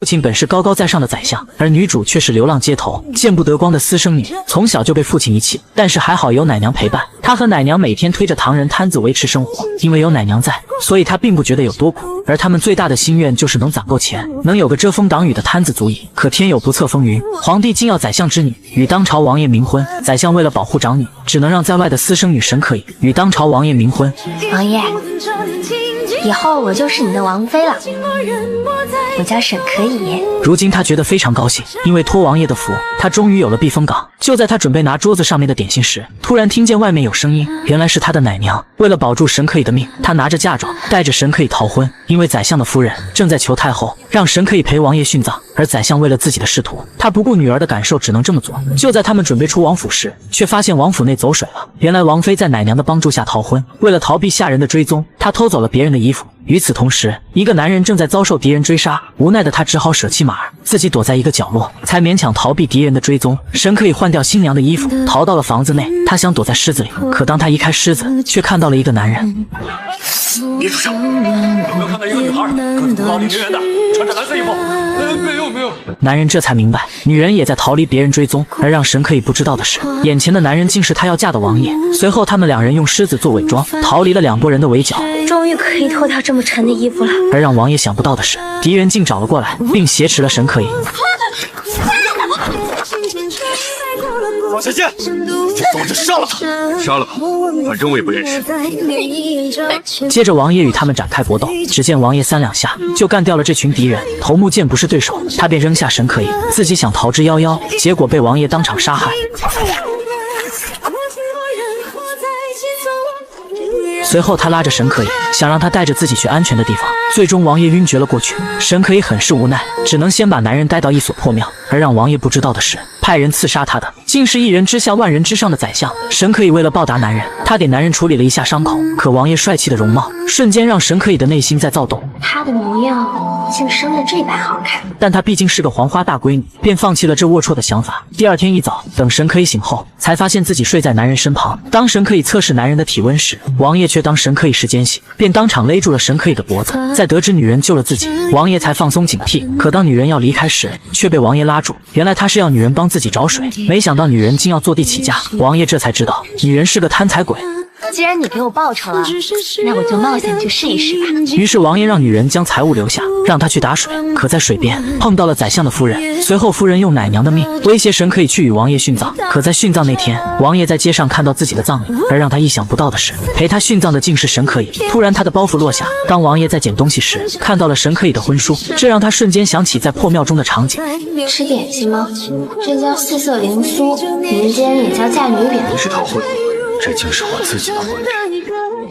父亲本是高高在上的宰相，而女主却是流浪街头、见不得光的私生女，从小就被父亲遗弃。但是还好有奶娘陪伴，她和奶娘每天推着糖人摊子维持生活。因为有奶娘在，所以她并不觉得有多苦。而他们最大的心愿就是能攒够钱，能有个遮风挡雨的摊子足矣。可天有不测风云，皇帝竟要宰相之女与当朝王爷冥婚。宰相为了保护长女，只能让在外的私生女沈可以与当朝王爷冥婚。王爷，以后我就是你的王妃了，我叫沈可以。如今他觉得非常高兴，因为托王爷的福，他终于有了避风港。就在他准备拿桌子上面的点心时，突然听见外面有声音，原来是他的奶娘。为了保住沈可以的命，他拿着嫁妆带着沈可以逃婚。因为宰相的夫人正在求太后让沈可以陪王爷殉葬，而宰相为了自己的仕途，他不顾女儿的感受，只能这么做。就在他们准备出王府时，却发现王府内走水了。原来王妃在奶娘的帮助下逃婚，为了逃避下人的追踪，她偷走了别人的衣服。与此同时，一个男人正在遭受敌人追杀，无奈的他只好舍弃马儿，自己躲在一个角落，才勉强逃避敌人的追踪。沈可以换掉新娘的衣服，逃到了房子内。他想躲在狮子里，可当他移开狮子，却看到了一个男人。别出声！有没有看到一个女孩，个子高领圆圆的，穿着蓝色衣服？没有。男人这才明白，女人也在逃离别人追踪。而让沈可以不知道的是，眼前的男人竟是她要嫁的王爷。随后，他们两人用狮子做伪装，逃离了两拨人的围剿。终于可以脱掉这么沉的衣服了。而让王爷想不到的是，敌人竟找了过来，并挟持了沈可以。放下剑，走着杀了他！杀了吧，反正我也不认识。接着王爷与他们展开搏斗，只见王爷3两下就干掉了这群敌人。头目见不是对手，他便扔下沈可以，自己想逃之夭夭，结果被王爷当场杀害。随后他拉着沈可以，想让他带着自己去安全的地方。最终王爷晕厥了过去，沈可以很是无奈，只能先把男人带到一所破庙。而让王爷不知道的是，派人刺杀他的竟是一人之下万人之上的宰相。沈可以为了报答男人，他给男人处理了一下伤口，可王爷帅气的容貌瞬间让沈可以的内心在躁动。他的模样竟生得这般好看，但她毕竟是个黄花大闺女，便放弃了这龌龊的想法。第二天一早，等沈可以醒后，才发现自己睡在男人身旁。当沈可以测试男人的体温时，王爷却当沈可以是奸细，便当场勒住了沈可以的脖子。在得知女人救了自己，王爷才放松警惕。可当女人要离开时，却被王爷拉住。原来他是要女人帮自己找水，没想到女人竟要坐地起价。王爷这才知道，女人是个贪财鬼。既然你给我报酬了，那我就冒险去试一试吧。于是王爷让女人将财物留下，让她去打水。可在水边碰到了宰相的夫人，随后夫人用奶娘的命威胁沈可以去与王爷殉葬。可在殉葬那天，王爷在街上看到自己的葬礼，而让他意想不到的是，陪他殉葬的竟是沈可以。突然他的包袱落下，当王爷在捡东西时，看到了沈可以的婚书，这让他瞬间想起在破庙中的场景。吃点心吗？这叫四色灵酥，民间也叫嫁女饼。不是逃婚，这竟是我自己的婚礼。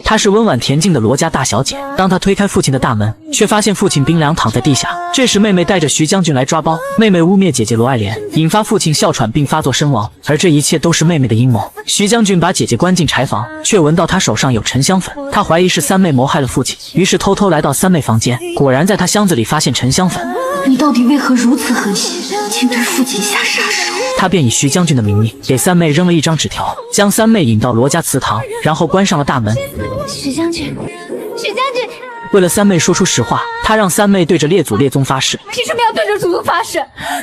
她是温婉恬静的罗家大小姐。当她推开父亲的大门，却发现父亲冰凉躺在地下。这时妹妹带着徐将军来抓包，妹妹污蔑姐姐罗爱莲，引发父亲哮喘并发作身亡。而这一切都是妹妹的阴谋。徐将军把姐姐关进柴房，却闻到她手上有沉香粉，他怀疑是三妹谋害了父亲，于是偷偷来到三妹房间，果然在她箱子里发现沉香粉。你到底为何如此狠心，竟对父亲下杀手？他便以徐将军的名义给三妹扔了一张纸条，将三妹引到罗家祠堂，然后关上了大门。徐将军，徐将军！为了三妹说出实话，他让三妹对着列祖列宗发誓。凭什么要对着祖宗发誓？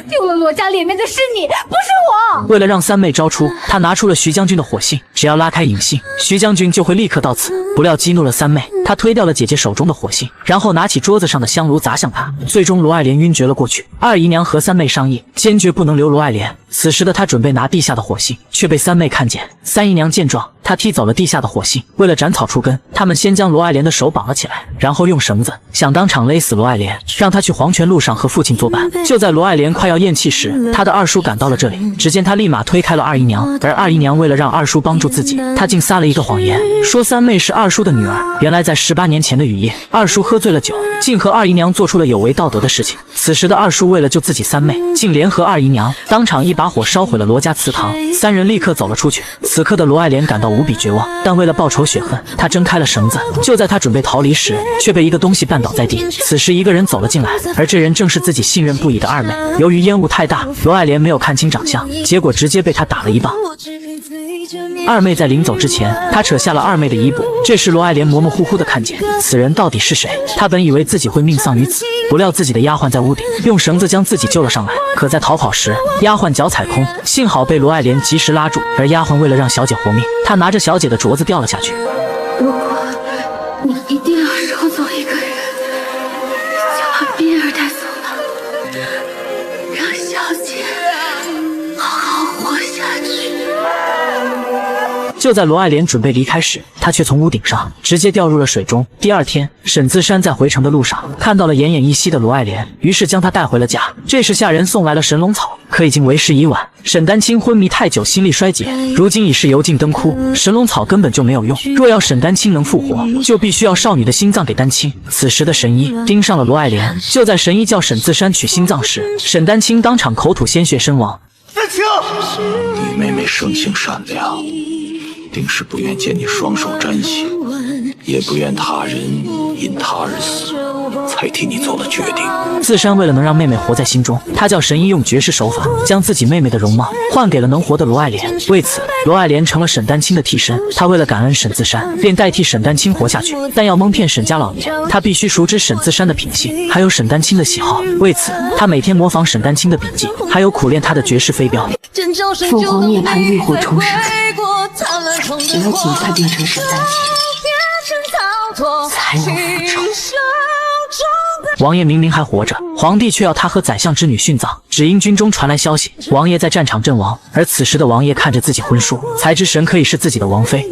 丢了罗家脸面的是你，不是我。为了让三妹招出，他拿出了徐将军的火信，只要拉开引信，徐将军就会立刻到此。不料激怒了三妹，他推掉了姐姐手中的火信，然后拿起桌子上的香炉砸向她。最终罗爱莲晕厥了过去。二姨娘和三妹商议，坚决不能留罗爱莲。此时的她准备拿地下的火信，却被三妹看见。三姨娘见状，她踢走了地下的火信。为了斩草除根，他们先将罗爱莲的手绑了起来，然后用绳子想当场勒死罗爱莲，让她去黄泉路上和父亲作伴。就在罗爱莲快要咽气时，她的二叔赶到了这里，只见她立马推开了二姨娘，而二姨娘为了让二叔帮助自己，她竟撒了一个谎言，说三妹是二叔的女儿。原来在18年前的雨夜，二叔喝醉了酒，竟和二姨娘做出了有违道德的事情。此时的二叔为了救自己三妹，竟联合二姨娘，当场一把火烧毁了罗家祠堂。三人立刻走了出去。此刻的罗爱莲感到无比绝望，但为了报仇雪恨，她挣开了绳子。就在她准备逃离时，却被一个东西绊倒在地。此时一个人走了进来，而这人正是自己信任不已的二妹。由于烟雾太大，罗爱莲没有看清长相，结果直接被他打了一棒。二妹在临走之前，她扯下了二妹的衣钵。这时罗爱莲模模糊糊的看见此人到底是谁。她本以为自己会命丧于此，不料自己的丫鬟在屋顶用绳子将自己救了上来。可在逃跑时，丫鬟脚踩空，幸好被罗爱莲及时拉住。而丫鬟为了让小姐活命，她拿着小姐的镯子掉了下去。如果你一定要收走一个人，就把冰儿带走了，让小姐好好活下去。就在罗爱莲准备离开时，她却从屋顶上直接掉入了水中。第二天，沈自山在回城的路上看到了奄奄一息的罗爱莲，于是将她带回了家。这时下人送来了神龙草，可已经为时已晚。沈丹青昏迷太久，心力衰竭，如今已是油尽灯枯，神龙草根本就没有用。若要沈丹青能复活，就必须要少女的心脏给丹青。此时的神医盯上了罗爱莲，就在神医叫沈自山取心脏时，沈丹青当场口吐鲜血身亡。丹青，你妹妹生性善良，定是不愿见你双手沾血，也不愿他人因他而死，才替你做了决定。自山为了能让妹妹活在心中，他叫神医用绝世手法将自己妹妹的容貌换给了能活的罗爱莲。为此，罗爱莲成了沈丹青的替身。他为了感恩沈自山，便代替沈丹青活下去。但要蒙骗沈家老爷，他必须熟知沈自山的品性，还有沈丹青的喜好。为此，他每天模仿沈丹青的笔记，还有苦练他的绝世飞镖。凤凰涅槃，浴火重生，只有尽快变成沈丹青，才能复仇。王爷明明还活着，皇帝却要他和宰相之女殉葬，只因军中传来消息，王爷在战场阵亡。而此时的王爷看着自己婚书，才知沈可以是自己的王妃。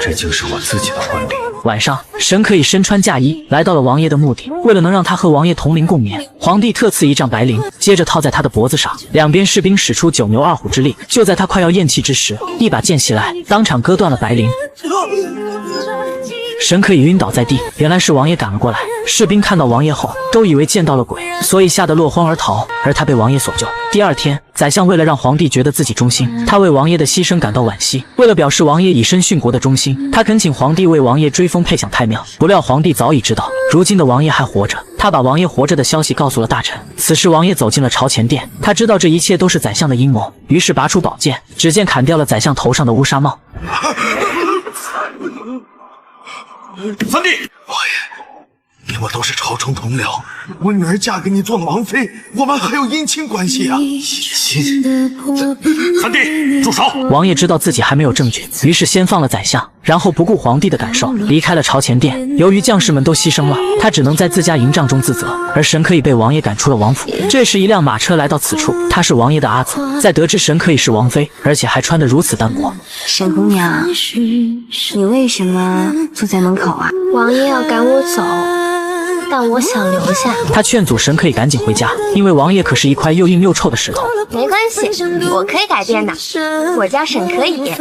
这竟是我自己的婚礼。晚上，沈可以身穿嫁衣来到了王爷的墓地，为了能让他和王爷同龄共眠，皇帝特赐一丈白绫，接着套在他的脖子上。两边士兵使出9牛2虎之力，就在他快要咽气之时，一把剑袭来，当场割断了白绫。沈可以晕倒在地，原来是王爷赶了过来。士兵看到王爷后，都以为见到了鬼，所以吓得落荒而逃，而他被王爷所救。第二天，宰相为了让皇帝觉得自己忠心，他为王爷的牺牲感到惋惜。为了表示王爷以身殉国的忠心，他恳请皇帝为王爷追封配享太庙。不料皇帝早已知道，如今的王爷还活着，他把王爷活着的消息告诉了大臣。此时王爷走进了朝前殿，他知道这一切都是宰相的阴谋，于是拔出宝剑，只见砍掉了宰相头上的乌纱帽。三弟，王爷，你我都是朝中同僚，我女儿嫁给你做了王妃，我们还有姻亲关系啊！姻亲，三弟，住手！王爷知道自己还没有证据，于是先放了宰相，然后不顾皇帝的感受，离开了朝前殿。由于将士们都牺牲了，他只能在自家营帐中自责，而沈可以被王爷赶出了王府。这时，一辆马车来到此处，他是王爷的阿祖，在得知沈可以是王妃，而且还穿得如此单薄。沈姑娘，你为什么坐在门口啊？王爷要赶我走，但我想留下。他劝阻沈可以赶紧回家，因为王爷可是一块又硬又臭的石头。没关系，我可以改变的。我叫沈可以，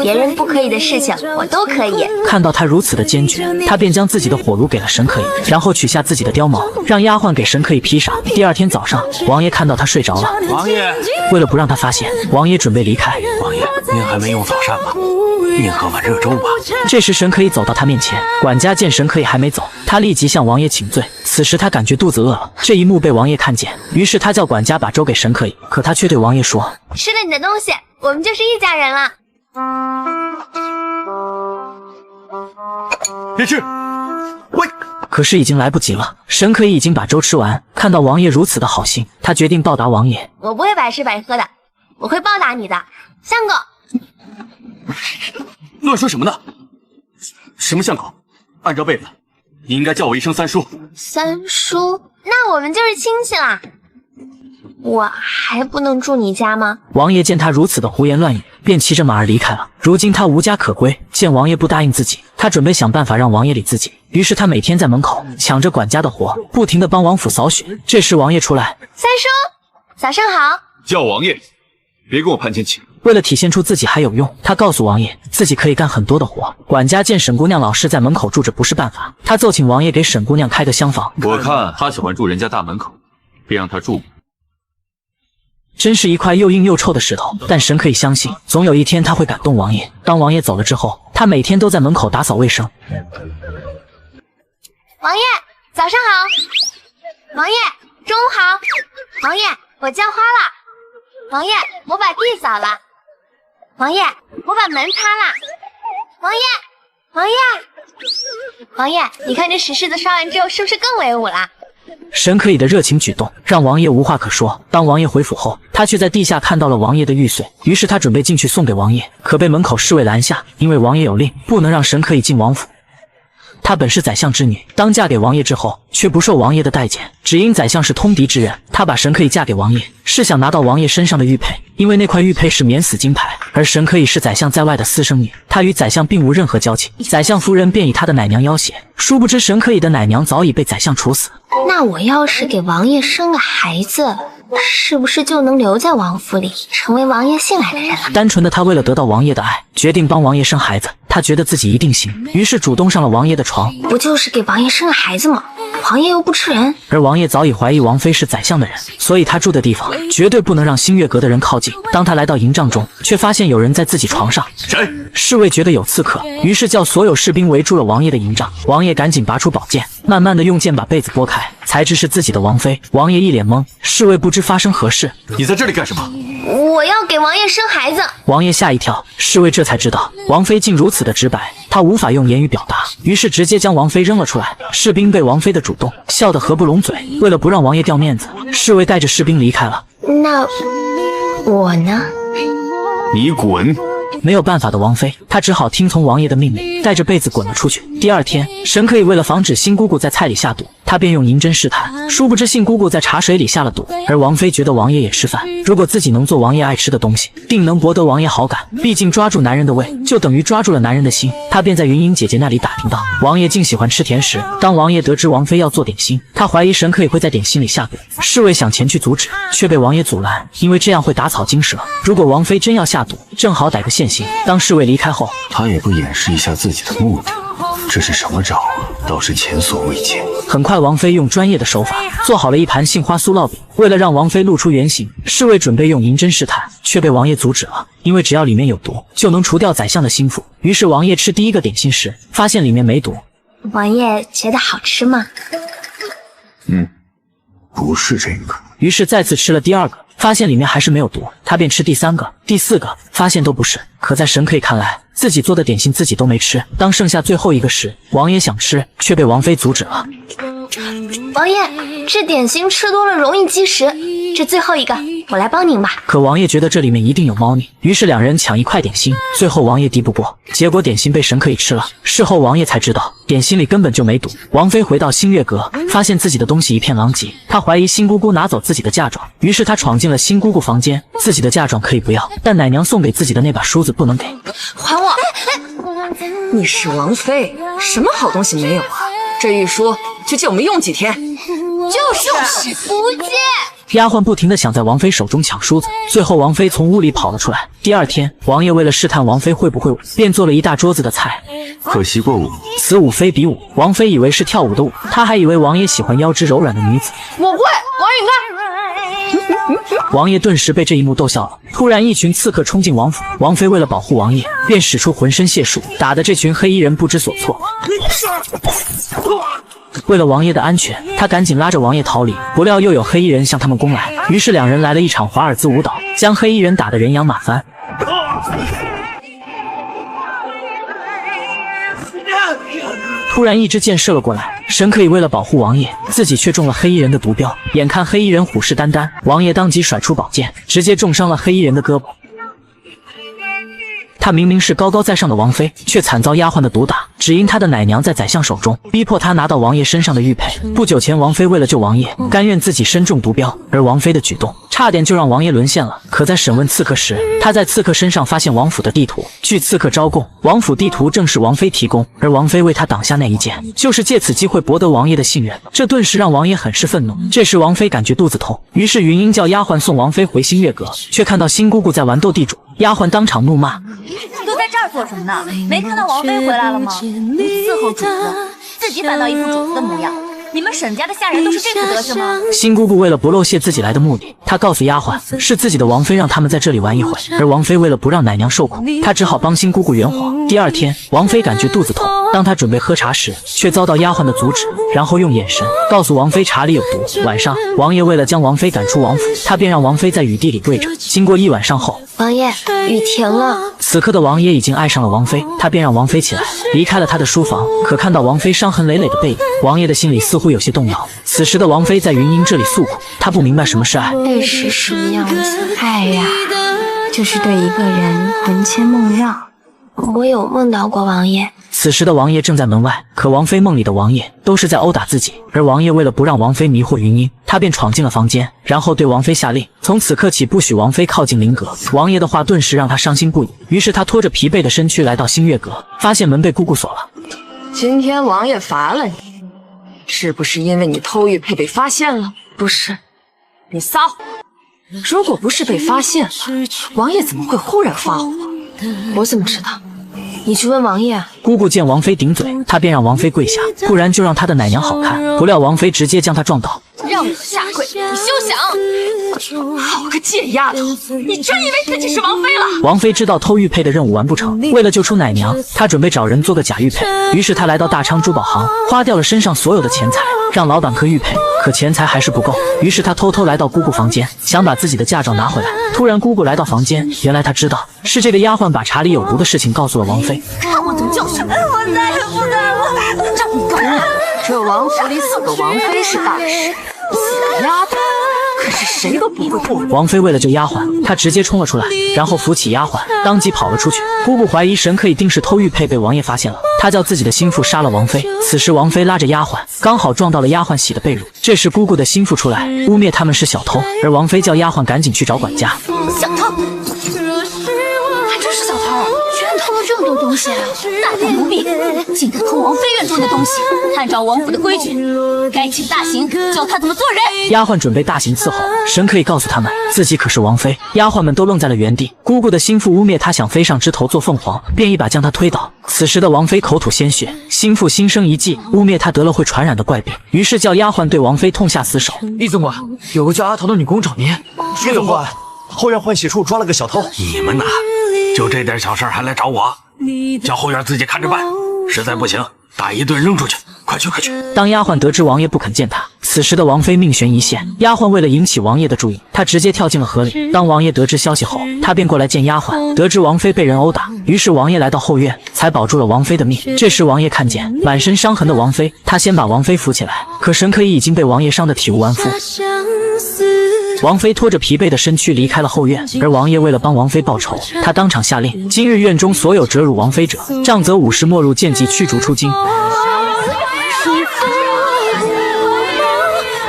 别人不可以的事情我都可以。看到他如此的坚决，他便将自己的火炉给了沈可以，然后取下自己的貂毛，让丫鬟给沈可以披上。第二天早上，王爷看到他睡着了，王爷，为了不让他发现，王爷准备离开。王爷，您还没用早膳吧？您喝碗热粥吧。这时沈可以走到他面前，管家见沈可以还没走，他立即向王爷请罪。此时他感觉肚子饿了，这一幕被王爷看见，于是他叫管家把粥给沈可以，可他却对王爷说：吃了你的东西，我们就是一家人了。别吃，喂！可是已经来不及了，沈可以已经把粥吃完。看到王爷如此的好心，他决定报答王爷。我不会白吃白喝的，我会报答你的，相公。乱说什么呢？什么相公？按照辈分，你应该叫我一声三叔。三叔，那我们就是亲戚啦。我还不能住你家吗？王爷见他如此的胡言乱语，便骑着马儿离开了。如今他无家可归，见王爷不答应自己，他准备想办法让王爷理自己。于是他每天在门口抢着管家的活，不停地帮王府扫雪。这时王爷出来，三叔，早上好。叫王爷，别跟我攀亲戚。为了体现出自己还有用，他告诉王爷自己可以干很多的活。管家见沈姑娘老是在门口住着不是办法，他奏请王爷给沈姑娘开个厢房。我看她喜欢住人家大门口，别让她住。真是一块又硬又臭的石头，但沈可以相信，总有一天他会感动王爷。当王爷走了之后，他每天都在门口打扫卫生。王爷，早上好。王爷，中午好。王爷，我浇花了。王爷，我把地扫了。王爷，我把门擦了。王爷，王爷，王爷，你看这石狮子刷完之后是不是更威武了？沈可以的热情举动让王爷无话可说。当王爷回府后，他却在地下看到了王爷的玉髓，于是他准备进去送给王爷，可被门口侍卫拦下，因为王爷有令，不能让沈可以进王府。她本是宰相之女，当嫁给王爷之后，却不受王爷的待见，只因宰相是通敌之人，她把沈可以嫁给王爷，是想拿到王爷身上的玉佩，因为那块玉佩是免死金牌，而沈可以是宰相在外的私生女，她与宰相并无任何交情。宰相夫人便以她的奶娘要挟，殊不知沈可以的奶娘早已被宰相处死。那我要是给王爷生个孩子，是不是就能留在王府里，成为王爷信赖的人了？单纯的他为了得到王爷的爱，决定帮王爷生孩子。他觉得自己一定行，于是主动上了王爷的床。不就是给王爷生个孩子吗？王爷又不吃人。而王爷早已怀疑王妃是宰相的人，所以他住的地方绝对不能让新月阁的人靠近。当他来到营帐中，却发现有人在自己床上。谁？侍卫觉得有刺客，于是叫所有士兵围住了王爷的营帐。王爷赶紧拔出宝剑，慢慢的用剑把被子拨开，才知是自己的王妃。王爷一脸懵，侍卫不知发生何事。你在这里干什么？我要给王爷生孩子。王爷吓一跳，侍卫这才知道王妃竟如此的直白，他无法用言语表达，于是直接将王妃扔了出来。士兵被王妃的主动笑得合不拢嘴，为了不让王爷掉面子，侍卫带着士兵离开了。那我呢？你滚！没有办法的王妃，她只好听从王爷的命令，带着被子滚了出去。第二天，沈可以为了防止新姑姑在菜里下毒，她便用银针试探，殊不知杏姑姑在茶水里下了毒。而王妃觉得王爷也吃饭，如果自己能做王爷爱吃的东西，定能博得王爷好感。毕竟抓住男人的胃，就等于抓住了男人的心。她便在云英姐姐那里打听到，王爷竟喜欢吃甜食。当王爷得知王妃要做点心，他怀疑沈可以会在点心里下毒。侍卫想前去阻止，却被王爷阻拦，因为这样会打草惊蛇。如果王妃真要下毒，正好逮个现行。当侍卫离开后，他也不掩饰一下自己的目的，这是什么招啊？倒是前所未见。很快，王妃用专业的手法做好了一盘杏花酥烙饼。为了让王妃露出原形，侍卫准备用银针试探，却被王爷阻止了。因为只要里面有毒，就能除掉宰相的心腹。于是王爷吃第一个点心时，发现里面没毒。王爷觉得好吃吗？不是这个。于是再次吃了第二个，发现里面还是没有毒，他便吃第三个、第四个，发现都不是。可在沈可以看来，自己做的点心自己都没吃。当剩下最后一个时，王爷想吃，却被王妃阻止了。王爷，这点心吃多了容易积食，这最后一个我来帮您吧。可王爷觉得这里面一定有猫腻，于是两人抢一块点心，最后王爷敌不过，结果点心被沈可以吃了。事后王爷才知道，点心里根本就没毒。王妃回到新月阁，发现自己的东西一片狼藉，她怀疑新姑姑拿走自己的嫁妆，于是她闯进了新姑姑房间。自己的嫁妆可以不要，但奶娘送给自己的那把梳子不能给。还我！你是王妃，什么好东西没有啊？这玉梳就借我们用几天。就是不借。丫鬟不停地想在王妃手中抢梳子，最后王妃从屋里跑了出来。第二天，王爷为了试探王妃会不会舞，便做了一大桌子的菜。可惜过舞，此舞非彼舞。王妃以为是跳舞的舞，她还以为王爷喜欢腰肢柔软的女子。我会，王允干。王爷顿时被这一幕逗笑了。突然，一群刺客冲进王府，王妃为了保护王爷，便使出浑身解数，打得这群黑衣人不知所措。为了王爷的安全，他赶紧拉着王爷逃离，不料又有黑衣人向他们攻来，于是两人来了一场华尔兹舞蹈，将黑衣人打得人仰马翻。突然一支箭射了过来，沈可以为了保护王爷，自己却中了黑衣人的毒镖。眼看黑衣人虎视眈眈，王爷当即甩出宝剑，直接重伤了黑衣人的胳膊。她明明是高高在上的王妃，却惨遭丫鬟的毒打，只因她的奶娘在宰相手中，逼迫她拿到王爷身上的玉佩。不久前，王妃为了救王爷，甘愿自己身中毒镖，而王妃的举动差点就让王爷沦陷了。可在审问刺客时，她在刺客身上发现王府的地图，据刺客招供，王府地图正是王妃提供，而王妃为她挡下那一剑，就是借此机会博得王爷的信任。这顿时让王爷很是愤怒。这时王妃感觉肚子痛，于是云英叫丫鬟送王妃回新月阁，却看到新姑姑在玩斗地主，丫鬟当场怒骂：都在这儿做什么呢？没看到王妃回来了吗？伺候主子，自己反倒一副主子的模样。你们沈家的下人都是这副德行吗？新姑姑为了不露馅自己来的目的，她告诉丫鬟是自己的王妃让他们在这里玩一会，而王妃为了不让奶娘受苦，她只好帮新姑姑圆谎。第二天，王妃感觉肚子痛，当他准备喝茶时，却遭到丫鬟的阻止，然后用眼神告诉王妃茶里有毒。晚上，王爷为了将王妃赶出王府，他便让王妃在雨地里跪着。经过一晚上后，王爷，雨停了。此刻的王爷已经爱上了王妃，他便让王妃起来，离开了他的书房。可看到王妃伤痕累累的背影，王爷的心里似乎有些动摇。此时的王妃在云英这里诉苦，她不明白什么是爱。爱是什么样子？爱呀，就是对一个人魂牵梦绕。我有梦到过王爷。此时的王爷正在门外，可王妃梦里的王爷都是在殴打自己，而王爷为了不让王妃迷惑云英，他便闯进了房间，然后对王妃下令，从此刻起不许王妃靠近灵阁。王爷的话顿时让他伤心不已，于是他拖着疲惫的身躯来到星月阁，发现门被姑姑锁了。今天王爷罚了你，是不是因为你偷玉佩被发现了？不是，你撒谎。如果不是被发现了，王爷怎么会忽然发火？我怎么知道？你去问王爷。姑姑见王妃顶嘴，她便让王妃跪下，不然就让她的奶娘好看。不料王妃直接将她撞倒。让我下跪，你休想！好个贱丫头，你真以为自己是王妃了？王妃知道偷玉佩的任务完不成，为了救出奶娘，她准备找人做个假玉佩。于是她来到大昌珠宝行，花掉了身上所有的钱财，让老板刻玉佩。可钱财还是不够，于是她偷偷来到姑姑房间，想把自己的嫁妆拿回来。突然姑姑来到房间，原来她知道是这个丫鬟把茶里有毒的事情告诉了王妃。看我能叫什么？我再也不干了！这么干，这王府里死个王妃是大事，死个丫头可是谁都不会过。王妃为了救丫鬟，她直接冲了出来，然后扶起丫鬟，当即跑了出去。姑姑怀疑沈可以定是偷玉佩被王爷发现了，她叫自己的心腹杀了王妃。此时王妃拉着丫鬟，刚好撞到了丫鬟洗的被褥。这时姑姑的心腹出来，污蔑他们是小偷，而王妃叫丫鬟赶紧去找管家。小偷，还真是小偷，居然偷了这么多东西，大胆奴婢，竟敢偷王妃院中的东西！按照王府的规矩，该请大刑，教他怎么做人。丫鬟准备大刑伺候，沈可以告诉他们自己可是王妃。丫鬟们都愣在了原地。姑姑的心腹污蔑她想飞上枝头做凤凰，便一把将她推倒。此时的王妃口吐鲜血，心腹心生一计，污蔑她得了会传染的怪病，于是叫丫鬟对王妃痛下死手。厉总管，有个叫阿桃的女工找您。厉总管，后院换洗处抓了个小偷。你们呐，就这点小事还来找我？叫后院自己看着办，实在不行打一顿扔出去。快去快去！当丫鬟得知王爷不肯见她，此时的王妃命悬一线。丫鬟为了引起王爷的注意，她直接跳进了河里。当王爷得知消息后，他便过来见丫鬟，得知王妃被人殴打，于是王爷来到后院，才保住了王妃的命。这时王爷看见满身伤痕的王妃，他先把王妃扶起来，可沈可以已经被王爷伤得体无完肤。王妃拖着疲惫的身躯离开了后院，而王爷为了帮王妃报仇，他当场下令：今日院中所有折辱王妃者，杖责50没入剑籍，驱逐出京。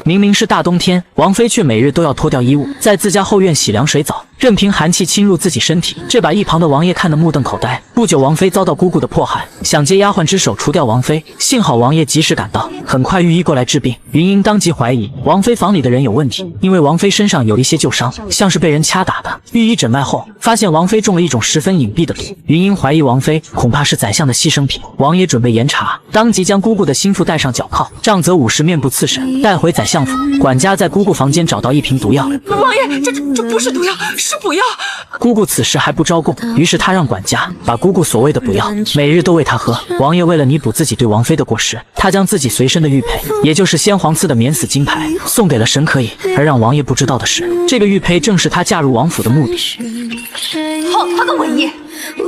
明明是大冬天，王妃却每日都要脱掉衣物，在自家后院洗凉水澡，任凭寒气侵入自己身体，这把一旁的王爷看得目瞪口呆。不久，王妃遭到姑姑的迫害，想借丫鬟之手除掉王妃，幸好王爷及时赶到，很快御医过来治病。云英当即怀疑王妃房里的人有问题，因为王妃身上有一些旧伤，像是被人掐打的。御医诊脉后，发现王妃中了一种十分隐蔽的毒。云英怀疑王妃恐怕是宰相的牺牲品。王爷准备严查，当即将姑姑的心腹带上脚铐，杖责50面部刺审，带回宰相府。管家在姑姑房间找到一瓶毒药。王爷，这不是毒药，是补药。姑姑此时还不招供，于是他让管家把姑姑所谓的补药每日都喂她喝。王爷为了弥补自己对王妃的过失，他将自己随身的玉佩，也就是先皇赐的免死金牌，送给了沈可以。而让王爷不知道的是，这个玉佩正是他嫁入王府的目的。好他个王爷，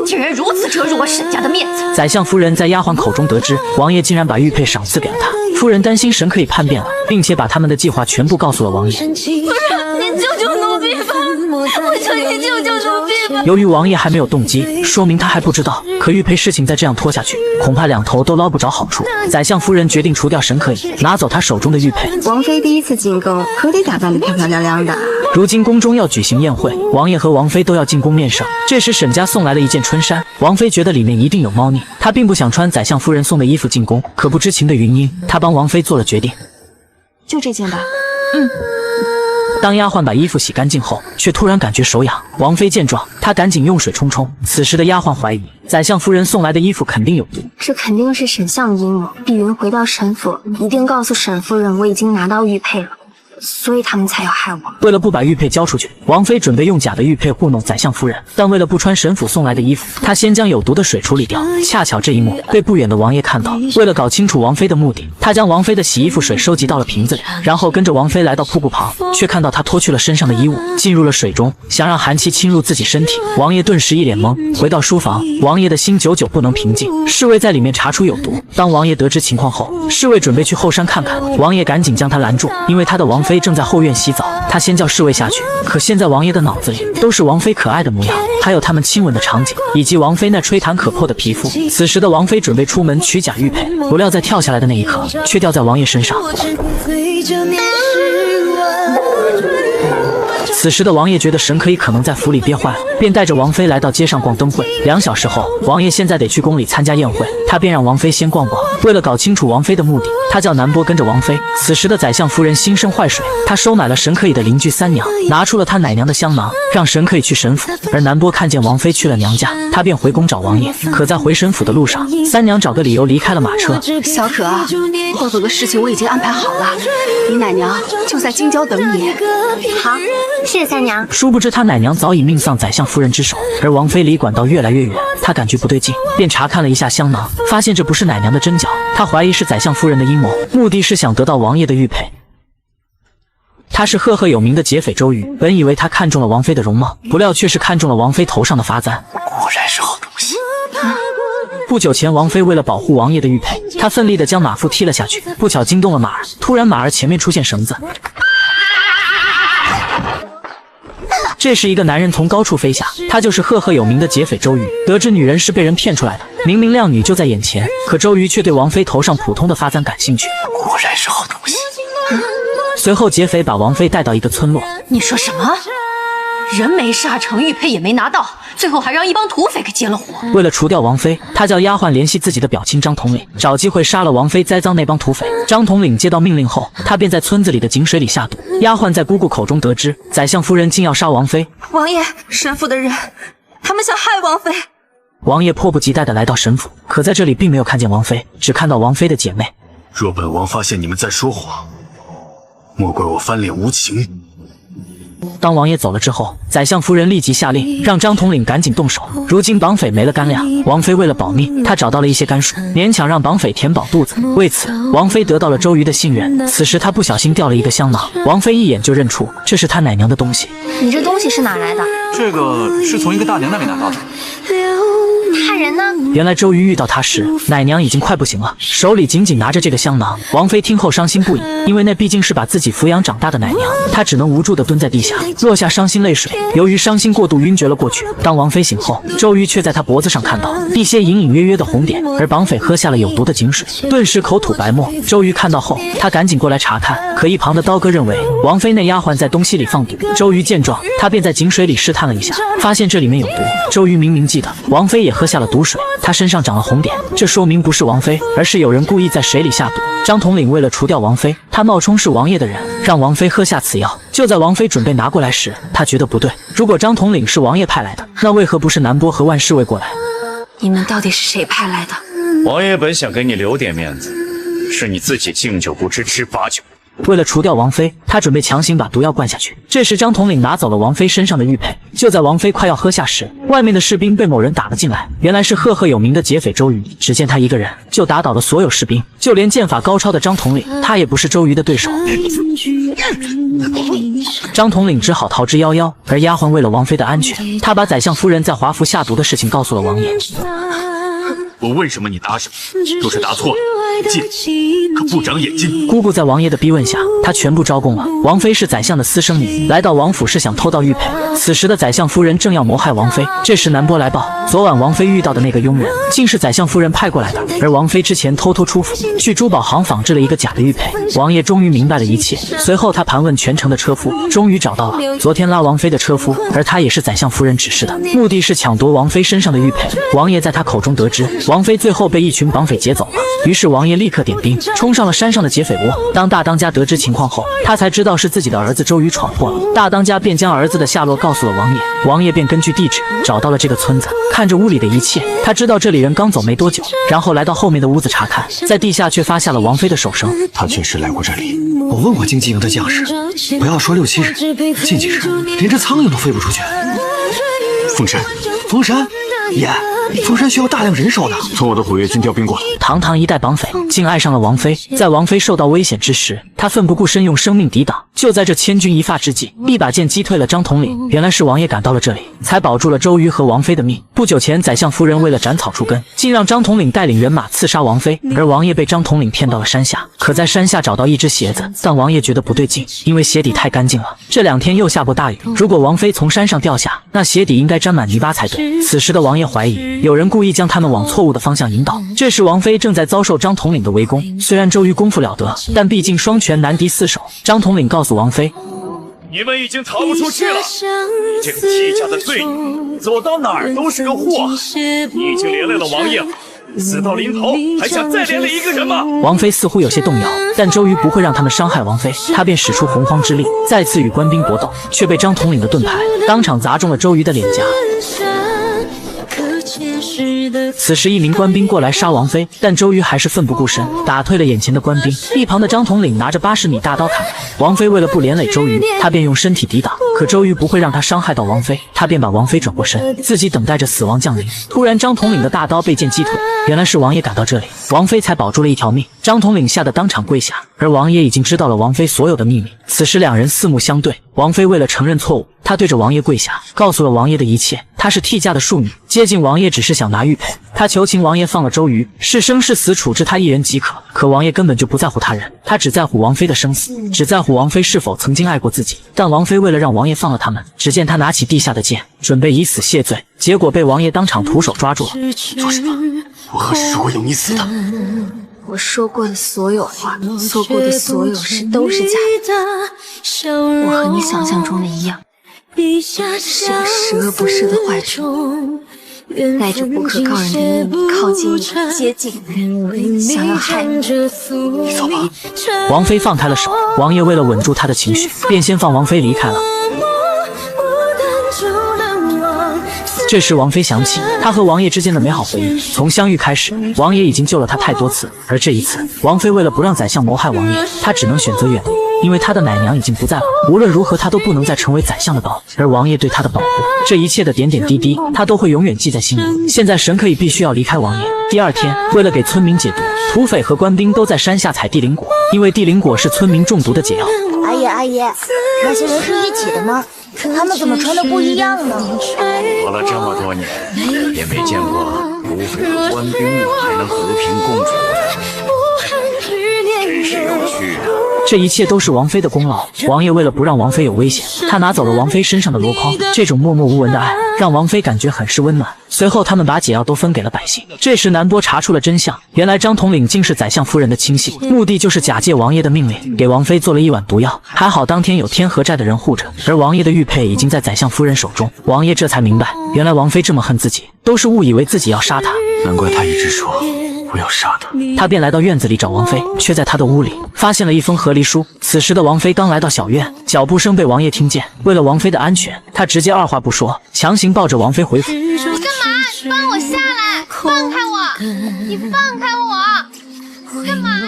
竟然如此折辱我沈家的面子！宰相夫人在丫鬟口中得知王爷竟然把玉佩赏赐给了他，夫人担心沈可以叛变了，并且把他们的计划全部告诉了王爷。夫人，您救救奴婢吧！我求您救救奴婢吧！由于王爷还没有动机，说明他还不知道。可玉佩事情再这样拖下去，恐怕两头都捞不着好处。宰相夫人决定除掉沈可以，拿走他手中的玉佩。王妃第一次进宫，可得打扮得漂漂亮亮的。如今宫中要举行宴会，王爷和王妃都要进宫面圣。这时沈家送来了一件春衫，王妃觉得里面一定有猫腻，她并不想穿宰相夫人送的衣服进宫。可不知情的云英，她帮王妃做了决定，就这件吧。当丫鬟把衣服洗干净后，却突然感觉手痒。王妃见状，她赶紧用水冲冲。此时的丫鬟怀疑宰相夫人送来的衣服肯定有毒，这肯定是沈相的阴谋。碧云回到沈府，一定告诉沈夫人我已经拿到玉佩了。所以他们才要害我。为了不把玉佩交出去，王妃准备用假的玉佩糊弄宰相夫人，但为了不穿神府送来的衣服，她先将有毒的水处理掉。恰巧这一幕被不远的王爷看到，为了搞清楚王妃的目的，他将王妃的洗衣服水收集到了瓶子里，然后跟着王妃来到瀑布旁，却看到她脱去了身上的衣物，进入了水中，想让寒气侵入自己身体。王爷顿时一脸懵。回到书房，王爷的心久久不能平静。侍卫在里面查出有毒，当王爷得知情况后，侍卫准备去后山看看，王爷赶紧将他拦住，因为他的王妃正在后院洗澡，他先叫侍卫下去。可现在王爷的脑子里都是王妃可爱的模样，还有他们亲吻的场景，以及王妃那吹弹可破的皮肤。此时的王妃准备出门取假玉佩，不料在跳下来的那一刻，却掉在王爷身上。此时的王爷觉得神可以可能在府里憋坏了，便带着王妃来到街上逛灯会。2小时后，王爷现在得去宫里参加宴会，他便让王妃先逛逛。为了搞清楚王妃的目的，他叫南波跟着王妃。此时的宰相夫人心生坏水，她收买了神可以的邻居三娘，拿出了她奶娘的香囊，让神可以去神府。而南波看见王妃去了娘家，他便回宫找王爷。可在回神府的路上，三娘找个理由离开了马车。小可，后头的事情我已经安排好了，你奶娘就在京郊等你。好，谢谢三娘。殊不知他奶娘早已命丧宰相夫人之手，而王妃离管道越来越远，他感觉不对劲，便查看了一下香囊，发现这不是奶娘的针脚，他怀疑是宰相夫人的阴谋，目的是想得到王爷的玉佩。他是赫赫有名的劫匪周瑜，本以为他看中了王妃的容貌，不料却是看中了王妃头上的发簪。果然是好东西。不久前，王妃为了保护王爷的玉佩，她奋力地将马腹踢了下去，不巧惊动了马儿。突然，马儿前面出现绳子。这时，一个男人从高处飞下，他就是赫赫有名的劫匪周瑜。得知女人是被人骗出来的，明明靓女就在眼前，可周瑜却对王妃头上普通的发簪感兴趣。果然是好东西。随后，劫匪把王妃带到一个村落。你说什么？人没杀成，玉佩也没拿到，最后还让一帮土匪给接了火。为了除掉王妃，他叫丫鬟联系自己的表亲张统领，找机会杀了王妃，栽赃那帮土匪。张统领接到命令后，他便在村子里的井水里下毒。丫鬟在姑姑口中得知，宰相夫人竟要杀王妃。王爷，神府的人，他们想害王妃。王爷迫不及待地来到神府，可在这里并没有看见王妃，只看到王妃的姐妹。若本王发现你们在说谎，莫怪我翻脸无情。当王爷走了之后，宰相夫人立即下令让张统领赶紧动手。如今绑匪没了干粮，王妃为了保命，她找到了一些甘薯，勉强让绑匪填饱肚子。为此，王妃得到了周瑜的信任。此时她不小心掉了一个香囊，王妃一眼就认出这是她奶娘的东西。你这东西是哪来的？这个是从一个大娘那里拿到的。他人呢？原来周瑜遇到他时，奶娘已经快不行了，手里紧紧拿着这个香囊。王妃听后伤心不已，因为那毕竟是把自己抚养长大的奶娘，她只能无助地蹲在地下，落下伤心泪水。由于伤心过度，晕厥了过去。当王妃醒后，周瑜却在她脖子上看到一些隐隐约约的红点，而绑匪喝下了有毒的井水，顿时口吐白沫。周瑜看到后，他赶紧过来查看，可一旁的刀哥认为王妃那丫鬟在东西里放毒。周瑜见状，他便在井水里试探了一下，发现这里面有毒。周瑜明明记得王妃也喝下了毒水，她身上长了红点，这说明不是王妃，而是有人故意在水里下毒。张统领为了除掉王妃，他冒充是王爷的人，让王妃喝下此药。就在王妃准备拿过来时，他觉得不对，如果张统领是王爷派来的，那为何不是南波和万侍卫过来？你们到底是谁派来的？王爷本想给你留点面子，是你自己敬酒不吃吃罚酒。为了除掉王妃，他准备强行把毒药灌下去。这时张统领拿走了王妃身上的玉佩。就在王妃快要喝下时，外面的士兵被某人打了进来，原来是赫赫有名的劫匪周瑜。只见他一个人就打倒了所有士兵，就连剑法高超的张统领，他也不是周瑜的对手。张统领只好逃之夭夭。而丫鬟为了王妃的安全，她把宰相夫人在华府下毒的事情告诉了王爷。我问什么你答什么，若是答错了，戒可不长眼睛。姑姑在王爷的逼问下，她全部招供了。王妃是宰相的私生女，来到王府是想偷盗玉佩。此时的宰相夫人正要谋害王妃，这时南波来报，昨晚王妃遇到的那个佣人，竟是宰相夫人派过来的。而王妃之前偷偷出府，去珠宝行仿制了一个假的玉佩。王爷终于明白了一切，随后他盘问全城的车夫，终于找到了昨天拉王妃的车夫，而他也是宰相夫人指示的，目的是抢夺王妃身上的玉佩。王爷在他口中得知，王妃最后被一群绑匪劫走了，于是王爷王爷立刻点兵，冲上了山上的劫匪窝。当大当家得知情况后，他才知道是自己的儿子周瑜闯祸了。大当家便将儿子的下落告诉了王爷，王爷便根据地址找到了这个村子，看着屋里的一切，他知道这里人刚走没多久，然后来到后面的屋子查看，在地下却发现了王妃的手绳。他确实来过这里，我问过经济营的将士，不要说6、7日，近几日连只苍蝇都飞不出去。凤山，凤山，爷，凤山需要大量人手呢。从我的虎跃军调兵过来。堂堂一代绑匪，竟爱上了王妃。在王妃受到危险之时，他奋不顾身用生命抵挡。就在这千钧一发之际，一把剑击退了张统领。原来是王爷赶到了这里，才保住了周瑜和王妃的命。不久前，宰相夫人为了斩草除根，竟让张统领带领人马刺杀王妃，而王爷被张统领骗到了山下。可在山下找到一只鞋子，但王爷觉得不对劲，因为鞋底太干净了。这2天又下过大雨，如果王妃从山上掉下，那鞋底应该沾满泥巴才对。此时的王爷怀疑有人故意将他们往错误的方向引导。这时王妃正在遭受张统领的围攻，虽然周瑜功夫了得，但毕竟双拳难敌4手。张统领告诉王妃，你们已经逃不出去了，这个替嫁的罪女走到哪儿都是个祸害。你已经连累了王爷了，死到临头还想再连累一个人吗？王妃似乎有些动摇，但周瑜不会让他们伤害王妃，他便使出洪荒之力，再次与官兵搏斗，却被张统领的盾牌当场砸中了周瑜的脸颊。此时一名官兵过来杀王妃，但周瑜还是奋不顾身，打退了眼前的官兵。一旁的张统领拿着80米大刀砍来，王妃为了不连累周瑜，他便用身体抵挡。可周瑜不会让他伤害到王妃，他便把王妃转过身，自己等待着死亡降临。突然张统领的大刀被剑击退，原来是王爷赶到这里，王妃才保住了一条命。张统领吓得当场跪下，而王爷已经知道了王妃所有的秘密。此时2人四目相对，王妃为了承认错误，她对着王爷跪下，告诉了王爷的一切。她是替嫁的庶女，接近王爷只是想拿玉佩。她求情王爷放了周瑜，是生是死处置她一人即可。可王爷根本就不在乎他人，他只在乎王妃的生死，只在乎王妃是否曾经爱过自己。但王妃为了让王爷放了他们，只见他拿起地下的剑，准备以死谢罪，结果被王爷当场徒手抓住了。做什么？我何时说过要你死的？我说过的所有话，做过的所有事都是假的。我和你想象中的一样，是个十恶不赦的坏人，带着不可告人的秘密靠近你，接近你，想要害你。你走吧。王妃放开了手，王爷为了稳住她的情绪，便先放王妃离开了。这时王妃想起她和王爷之间的美好回忆，从相遇开始，王爷已经救了她太多次，而这一次，王妃为了不让宰相谋害王爷，她只能选择远离，因为她的奶娘已经不在了，无论如何她都不能再成为宰相的宝，而王爷对她的保护，这一切的点点滴滴，她都会永远记在心里。现在神可以必须要离开王爷。第2天，为了给村民解毒，土匪和官兵都在山下采地灵果，因为地灵果是村民中毒的解药。阿姨，那些人是一起的吗？他们怎么穿的不一样呢？活了这么多年，也没见过土匪和官兵还能和平共处的，真是有趣啊！这一切都是王妃的功劳。王爷为了不让王妃有危险，他拿走了王妃身上的箩筐。这种默默无闻的爱，让王妃感觉很是温暖。随后，他们把解药都分给了百姓。这时，南波查出了真相，原来张统领竟是宰相夫人的亲信，目的就是假借王爷的命令，给王妃做了一碗毒药。还好当天有天河寨的人护着，而王爷的玉佩已经在宰相夫人手中。王爷这才明白，原来王妃这么恨自己，都是误以为自己要杀他。难怪他一直说不要杀他。他便来到院子里找王妃，却在他的屋里发现了一封和离书。此时的王妃刚来到小院，脚步声被王爷听见。为了王妃的安全，他直接二话不说，强行抱着王妃回府。你干嘛？你放我下来！放开我！你放开我！干嘛呀？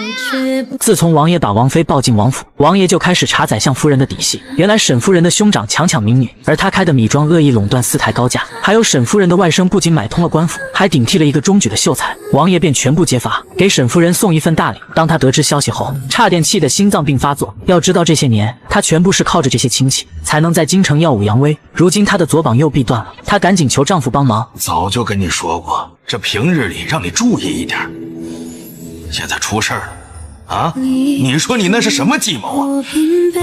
自从王爷把王妃抱进王府，王爷就开始查宰相夫人的底细。原来沈夫人的兄长强抢民女，而他开的米庄恶意垄断4台高价。还有沈夫人的外甥不仅买通了官府，还顶替了一个中举的秀才。王爷便全部揭发，给沈夫人送一份大礼。当他得知消息后，差点气得心脏病发作。要知道这些年，他全部是靠着这些亲戚才能在京城耀武扬威。如今他的左膀右臂断了，她赶紧求丈夫帮忙。早就跟你说过，这平日里让你注意一点，现在出事儿了。啊！你说你那是什么计谋啊？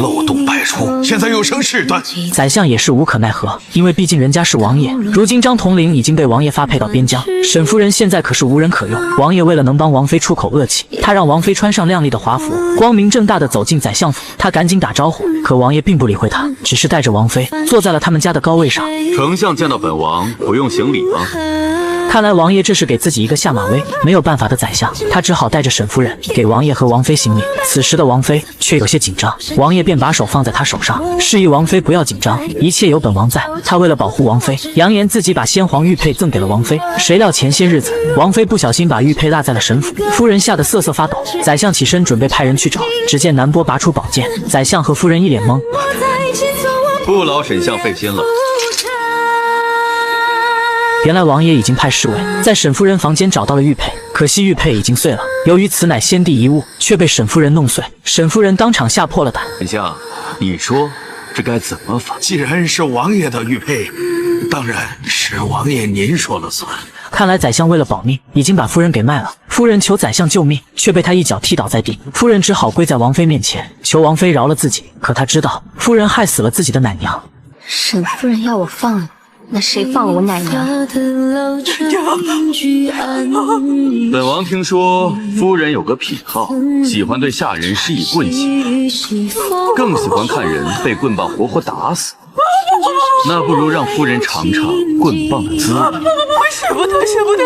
漏洞百出，现在又生事端。宰相也是无可奈何，因为毕竟人家是王爷。如今张统领已经被王爷发配到边疆，沈夫人现在可是无人可用。王爷为了能帮王妃出口恶气，他让王妃穿上亮丽的华服，光明正大的走进宰相府。他赶紧打招呼，可王爷并不理会他，只是带着王妃坐在了他们家的高位上。丞相见到本王不用行礼吗？看来王爷这是给自己一个下马威，没有办法的宰相，他只好带着沈夫人给王爷和王妃行礼。此时的王妃却有些紧张，王爷便把手放在她手上，示意王妃不要紧张，一切有本王在。他为了保护王妃，扬言自己把先皇玉佩赠给了王妃。谁料前些日子，王妃不小心把玉佩落在了沈府，夫人吓得瑟瑟发抖。宰相起身准备派人去找，只见南波拔出宝剑，宰相和夫人一脸懵。不劳沈相费心了。原来王爷已经派侍卫在沈夫人房间找到了玉佩，可惜玉佩已经碎了。由于此乃先帝遗物，却被沈夫人弄碎，沈夫人当场吓破了胆。沈相，你说这该怎么罚？既然是王爷的玉佩，当然是王爷您说了算。看来宰相为了保命，已经把夫人给卖了。夫人求宰相救命，却被他一脚踢倒在地。夫人只好跪在王妃面前，求王妃饶了自己。可她知道夫人害死了自己的奶娘。沈夫人要我放了，那谁放了我奶娘？本王听说夫人有个癖好，喜欢对下人施以棍刑，更喜欢看人被棍棒活活打死。那不如让夫人尝尝棍棒的滋味。使不得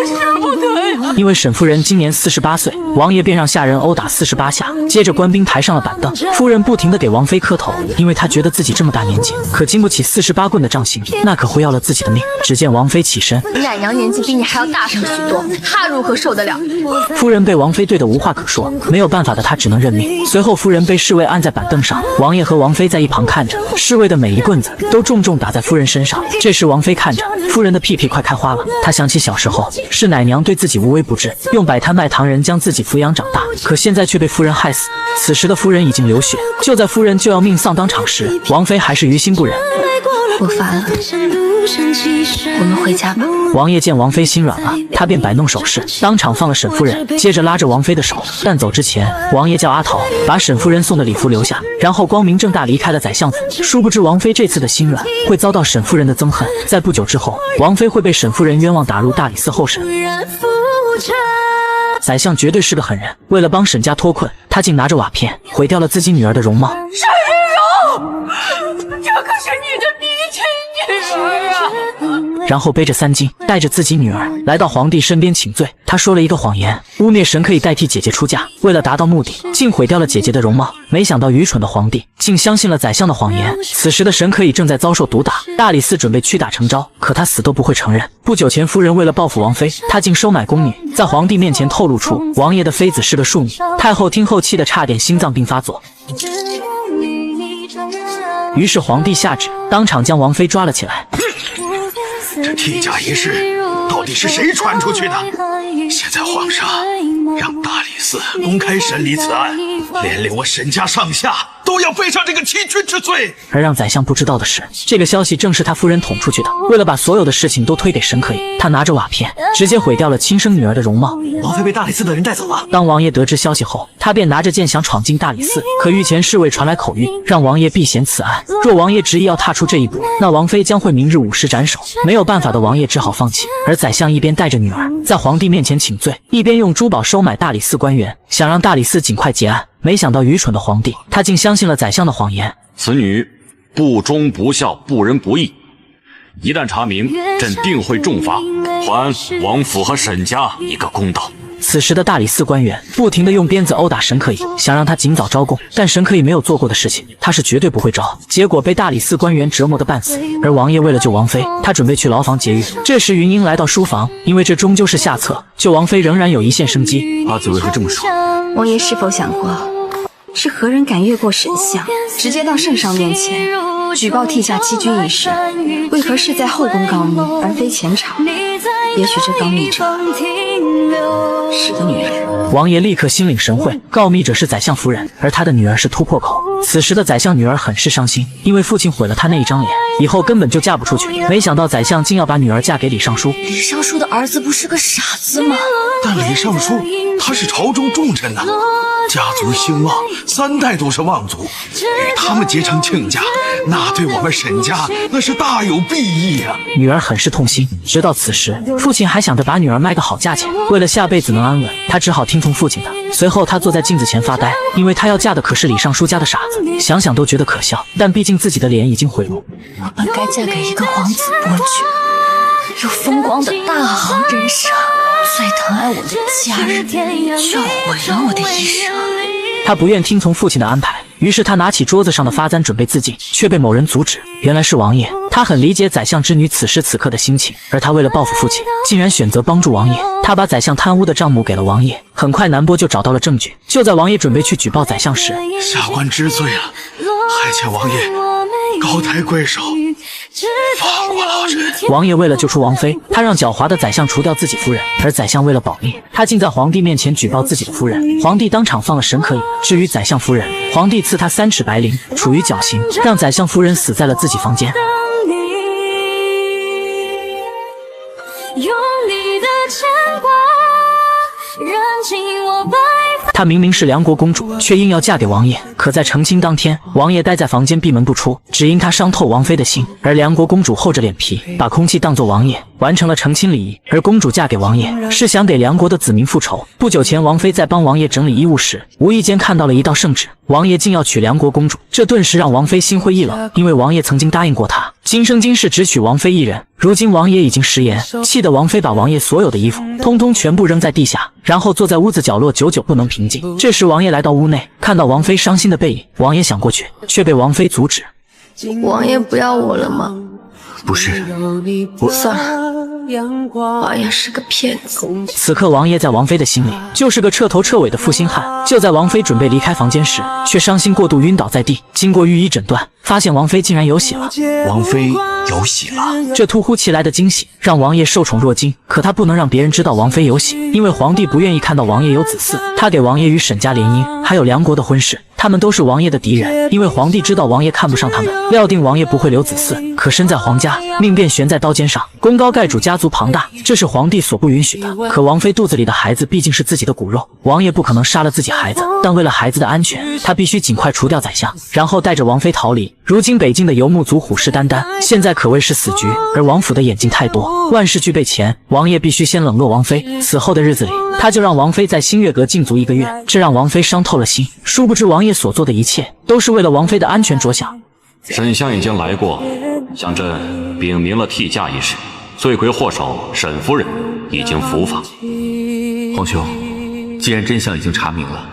呀！因为沈夫人今年48岁，王爷便让下人殴打48下，接着官兵抬上了板凳。夫人不停地给王妃磕头，因为她觉得自己这么大年纪，可经不起48棍的杖刑，那可会要了自己的命。只见王妃起身，奶娘年纪比你还要大上许多，她如何受得了？夫人被王妃对得无话可说，没有办法的她只能认命。随后夫人被侍卫按在板凳上，王爷和王妃在一旁看着，侍卫的每一棍子都重重打在夫人身上。这时王妃看着夫人的屁屁快开花了，她想起小时候是奶娘对自己无微不至，用摆摊卖糖人将自己抚养长大，可现在却被夫人害死。此时的夫人已经流血，就在夫人就要命丧当场时，王妃还是于心不忍。我乏了，我们回家吧。王爷见王妃心软了，他便摆弄手势，当场放了沈夫人，接着拉着王妃的手。但走之前，王爷叫阿桃把沈夫人送的礼服留下，然后光明正大离开了宰相府。殊不知王妃这次的心软会遭到沈夫人的憎恨，在不久之后，王妃会被沈夫人冤枉打入大理寺候审。宰相绝对是个狠人，为了帮沈家脱困，他竟拿着瓦片毁掉了自己女儿的容貌。沈玉荣，这可是你的嫡亲女儿啊！然后背着3斤，带着自己女儿来到皇帝身边请罪。他说了一个谎言，污蔑神可以代替姐姐出嫁，为了达到目的，竟毁掉了姐姐的容貌。没想到愚蠢的皇帝竟相信了宰相的谎言。此时的神可以正在遭受毒打，大理寺准备屈打成招，可他死都不会承认。不久前，夫人为了报复王妃，她竟收买宫女，在皇帝面前透露出王爷的妃子是个庶女。太后听后气得差点心脏病发作。于是皇帝下旨，当场将王妃抓了起来。这替嫁一事到底是谁传出去的？现在皇上让大理寺公开审理此案，连累我沈家上下都要背上这个欺君之罪。而让宰相不知道的是，这个消息正是他夫人捅出去的。为了把所有的事情都推给沈可以，他拿着瓦片直接毁掉了亲生女儿的容貌。王妃被大理寺的人带走了。当王爷得知消息后，他便拿着剑想闯进大理寺，可御前侍卫传来口谕，让王爷避嫌此案。若王爷执意要踏出这一步，那王妃将会明日午时斩首。没有办法的王爷只好放弃。而宰相一边带着女儿在皇帝面前请罪，一边用珠宝收买大理寺官员，想让大理寺尽快结案。没想到愚蠢的皇帝，他竟相信了宰相的谎言。此女不忠不孝，不仁不义，一旦查明，朕定会重罚，还王府和沈家一个公道。此时的大理寺官员不停地用鞭子殴打沈可以，想让他尽早招供，但沈可以没有做过的事情，他是绝对不会招。结果被大理寺官员折磨得半死。而王爷为了救王妃，他准备去牢房劫狱。这时云英来到书房，因为这终究是下策，救王妃仍然有一线生机。阿紫为何这么说？王爷是否想过，是何人敢越过沈相，直接到圣上面前举报替嫁欺君一事？为何是在后宫告密，而非前朝？也许这告密者是个女人。王爷立刻心领神会，告密者是宰相夫人，而他的女儿是突破口。此时的宰相女儿很是伤心，因为父亲毁了她那一张脸，以后根本就嫁不出去。没想到宰相竟要把女儿嫁给李尚书。李尚书的儿子不是个傻子吗？但李尚书他是朝中重臣呐，家族兴旺，3代都是望族，与他们结成亲家，那对我们沈家那是大有裨益啊！女儿很是痛心。直到此时，父亲还想着把女儿卖个好价钱，为了下辈子能安稳，他只好听从父亲的。随后他坐在镜子前发呆，因为他要嫁的可是李尚书家的傻子，想想都觉得可笑。但毕竟自己的脸已经毁容，我本该嫁给一个皇子伯爵，有风光的大好人生，最疼爱我的家人，却要毁了我的一生。他不愿听从父亲的安排，于是他拿起桌子上的发簪准备自尽，却被某人阻止。原来是王爷。他很理解宰相之女此时此刻的心情，而他为了报复父亲，竟然选择帮助王爷。他把宰相贪污的账目给了王爷，很快南波就找到了证据。就在王爷准备去举报宰相时，下官知罪了，还请王爷高抬贵手，放过老臣。王爷为了救出王妃，他让狡猾的宰相除掉自己夫人，而宰相为了保命，他竟在皇帝面前举报自己的夫人。皇帝当场放了沈可影。至于宰相夫人，皇帝赐他3尺白绫，处于绞刑，让宰相夫人死在了自己房间。用你的牵挂燃尽我白发。她明明是梁国公主，却硬要嫁给王爷。可在成亲当天，王爷待在房间闭门不出，只因他伤透王妃的心。而梁国公主厚着脸皮，把空气当作王爷，完成了成亲礼仪。而公主嫁给王爷，是想给梁国的子民复仇。不久前，王妃在帮王爷整理衣物时，无意间看到了一道圣旨，王爷竟要娶梁国公主，这顿时让王妃心灰意冷。因为王爷曾经答应过她，今生今世只娶王妃一人。如今王爷已经食言，气得王妃把王爷所有的衣服通通全部扔在地下，然后坐在屋子角落，久久不能平静。这时王爷来到屋内，看到王妃伤心的背影，王爷想过去，却被王妃阻止。王爷不要我了吗？不是，算了，王爷是个骗子。此刻王爷在王妃的心里就是个彻头彻尾的负心汉。就在王妃准备离开房间时，却伤心过度晕倒在地。经过御医诊断，发现王妃竟然有喜了。王妃有喜了，这突如其来的惊喜让王爷受宠若惊。可他不能让别人知道王妃有喜，因为皇帝不愿意看到王爷有子嗣。他给王爷与沈家联姻，还有梁国的婚事，他们都是王爷的敌人。因为皇帝知道王爷看不上他们，料定王爷不会留子嗣。可身在皇家，命便悬在刀尖上。功高盖主，家族庞大，这是皇帝所不允许的。可王妃肚子里的孩子毕竟是自己的骨肉，王爷不可能杀了自己孩子。但为了孩子的安全，他必须尽快除掉宰相，然后带着王妃逃离。如今北境的游牧族虎视眈眈，现在可谓是死局。而王府的眼睛太多，万事俱备前，王爷必须先冷落王妃。此后的日子里，他就让王妃在新月阁禁足1个月，这让王妃伤透了心。殊不知王爷所做的一切都是为了王妃的安全着想。沈相已经来过，向朕禀明了替嫁一事，罪魁祸首沈夫人已经伏法。皇兄，既然真相已经查明了，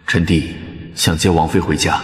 臣弟想接王妃回家，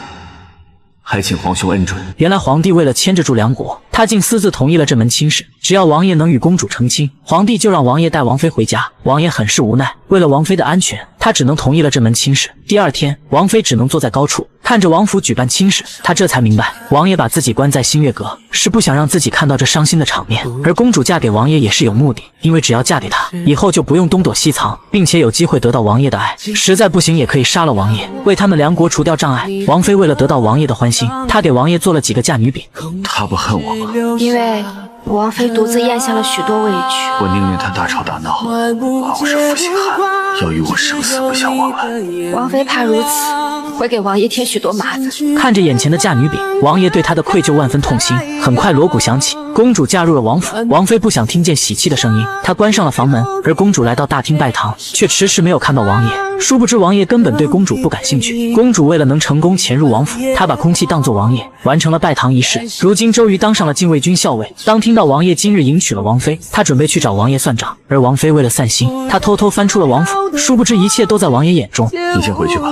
还请皇兄恩准。原来皇帝为了牵制住梁国，他竟私自同意了这门亲事。只要王爷能与公主成亲，皇帝就让王爷带王妃回家。王爷很是无奈，为了王妃的安全，他只能同意了这门亲事。第二天，王妃只能坐在高处，看着王府举办亲事。他这才明白，王爷把自己关在新月阁，是不想让自己看到这伤心的场面。而公主嫁给王爷也是有目的，因为只要嫁给他，以后就不用东躲西藏，并且有机会得到王爷的爱。实在不行，也可以杀了王爷，为他们梁国除掉障碍。王妃为了得到王爷的欢心，她给王爷做了几个嫁女饼。他不恨我吗？因为王妃独自咽下了许多委屈。我宁愿他大吵大闹，骂我是负心汉，要与我生死不相往来。王妃怕如此，会给王爷添许多麻烦。看着眼前的嫁女饼，王爷对她的愧疚万分痛心。很快锣鼓响起，公主嫁入了王府。王妃不想听见喜气的声音，她关上了房门。而公主来到大厅拜堂，却迟迟没有看到王爷。殊不知王爷根本对公主不感兴趣。公主为了能成功潜入王府，她把空气当作王爷，完成了拜堂仪式。如今周瑜当上了禁卫军校尉。当听到王爷今日迎娶了王妃，他准备去找王爷算账。而王妃为了散心，她偷偷翻出了王府。殊不知一切都在王爷眼中。你先回去吧，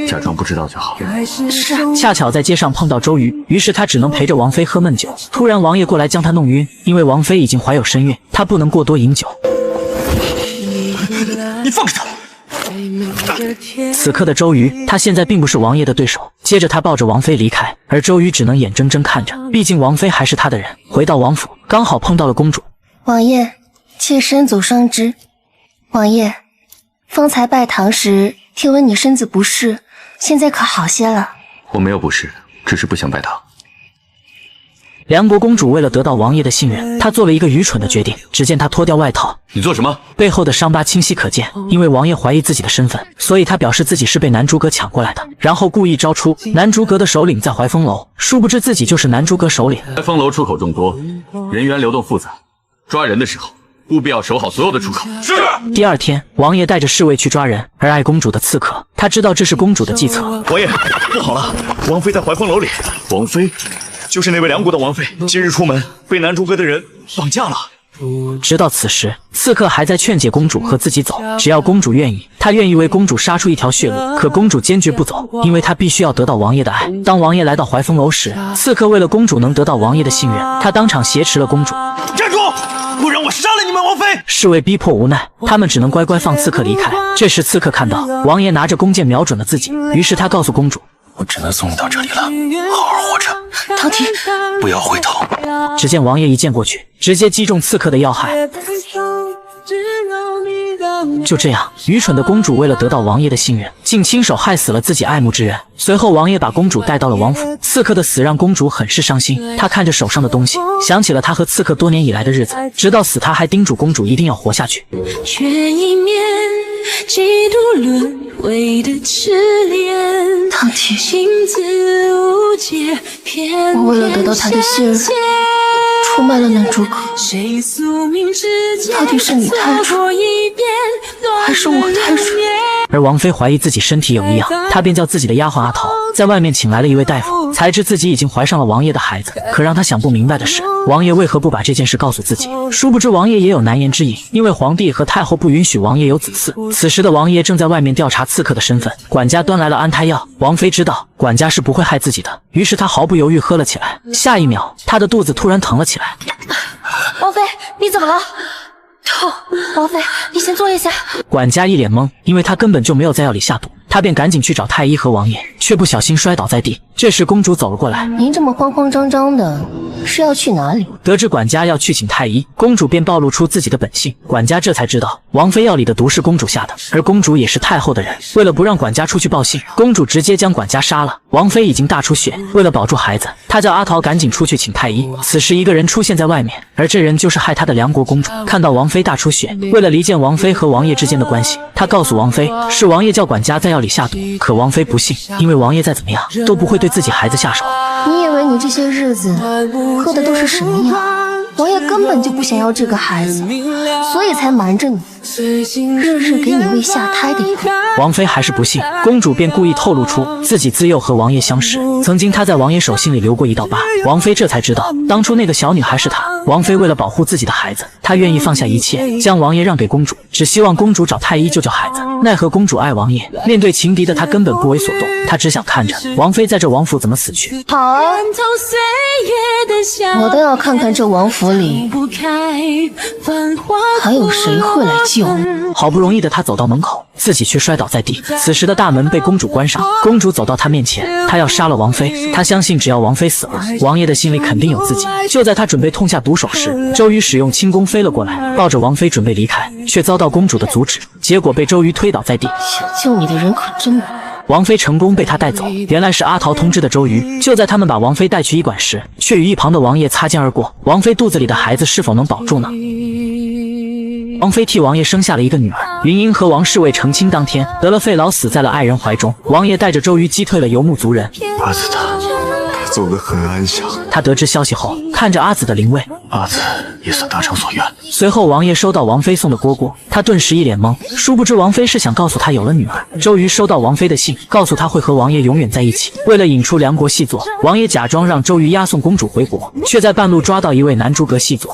假装不知道就好。是。恰巧在街上碰到周瑜，于是他只能陪着王妃喝闷酒。突然王爷过来将他弄晕，因为王妃已经怀有身孕，他不能过多饮酒。你放开他！此刻的周瑜，他现在并不是王爷的对手。接着他抱着王妃离开，而周瑜只能眼睁睁看着，毕竟王妃还是他的人。回到王府，刚好碰到了公主。王爷，妾身祖双之。王爷，方才拜堂时听闻你身子不适，现在可好些了？我没有不适，只是不想拜堂。梁国公主为了得到王爷的信任，她做了一个愚蠢的决定。只见她脱掉外套，你做什么？背后的伤疤清晰可见。因为王爷怀疑自己的身份，所以他表示自己是被南诸葛抢过来的，然后故意招出南诸葛的首领在怀风楼。殊不知自己就是南诸葛首领。怀风楼出口众多，人员流动复杂，抓人的时候务必要守好所有的出口。是。第二天，王爷带着侍卫去抓人，而爱公主的刺客，他知道这是公主的计策。王爷，不好了，王妃在怀风楼里。王妃？就是那位梁国的王妃，今日出门被南诸葛的人绑架了。直到此时，刺客还在劝解公主和自己走，只要公主愿意，他愿意为公主杀出一条血路。可公主坚决不走，因为她必须要得到王爷的爱。当王爷来到怀风楼时，刺客为了公主能得到王爷的信任，他当场挟持了公主。站住！不然我杀了你们王妃！侍卫逼迫无奈，他们只能乖乖放刺客离开。这时刺客看到王爷拿着弓箭瞄准了自己，于是他告诉公主：我只能送你到这里了，好好活着，唐婷，不要回头。只见王爷一箭过去，直接击中刺客的要害。就这样，愚蠢的公主为了得到王爷的信任，竟亲手害死了自己爱慕之人。随后，王爷把公主带到了王府。刺客的死让公主很是伤心，她看着手上的东西，想起了她和刺客多年以来的日子，直到死，她还叮嘱公主一定要活下去。却一面嫉妒轮回的痴恋。唐婷，我为了得到他的信任，出卖了男主角。到底是你太蠢，还是我太蠢？而王妃怀疑自己身体有异样，她便叫自己的丫鬟阿桃在外面请来了一位大夫，才知自己已经怀上了王爷的孩子。可让她想不明白的是，王爷为何不把这件事告诉自己？殊不知王爷也有难言之隐，因为皇帝和太后不允许王爷有子嗣。此时的王爷正在外面调查刺客的身份，管家端来了安胎药。王妃知道管家是不会害自己的，于是她毫不犹豫喝了起来。下一秒，她的肚子突然疼了起来。王妃，你怎么了？痛！王妃，你先坐一下。管家一脸懵，因为他根本就没有在药里下毒。他便赶紧去找太医和王爷，却不小心摔倒在地。这时公主走了过来。您这么慌慌张张的，是要去哪里？得知管家要去请太医，公主便暴露出自己的本性。管家这才知道王妃药里的毒是公主下的，而公主也是太后的人。为了不让管家出去报信，公主直接将管家杀了。王妃已经大出血，为了保住孩子，她叫阿桃赶紧出去请太医。此时一个人出现在外面，而这人就是害她的梁国公主。看到王妃大出血，为了离间王妃和王爷之间的关系，她告诉王妃是王爷叫管家在药里下毒。可王妃不信，因为王爷再怎么样都不会对自己孩子下手。你以为你这些日子喝的都是什么药？王爷根本就不想要这个孩子，所以才瞒着你，日日给你喂下胎的药。王妃还是不信，公主便故意透露出自己自幼和王爷相识，曾经她在王爷手心里留过一道疤。王妃这才知道，当初那个小女孩是她。王妃为了保护自己的孩子，她愿意放下一切，将王爷让给公主，只希望公主找太医救救孩子。奈何公主爱王爷，面对情敌的她根本不为所动，她只想看着王妃在这王府怎么死去。好啊，我倒要看看这王府里还有谁会来救我。好不容易的她走到门口，自己却摔倒在地。此时的大门被公主关上，公主走到她面前，她要杀了王妃。她相信只要王妃死了，王爷的心里肯定有自己。就在她准备痛下毒手时，周瑜使用轻功飞了过来，抱着王妃准备离开，却遭到公主的阻止，结果被周瑜推倒在地。想救你的人可真多。王妃成功被他带走，原来是阿桃通知的周瑜。就在他们把王妃带去医馆时，却与一旁的王爷擦肩而过。王妃肚子里的孩子是否能保住呢？王妃替王爷生下了一个女儿。云英和王侍卫成亲当天，得了肺痨，死在了爱人怀中。王爷带着周瑜击退了游牧族人。阿紫他走得很安详。他得知消息后，看着阿紫的灵位，阿紫也算达成所愿。随后王爷收到王妃送的蝈蝈，他顿时一脸懵，殊不知王妃是想告诉他有了女儿。周瑜收到王妃的信，告诉他会和王爷永远在一起。为了引出梁国细作，王爷假装让周瑜押送公主回国，却在半路抓到一位南诸葛细作。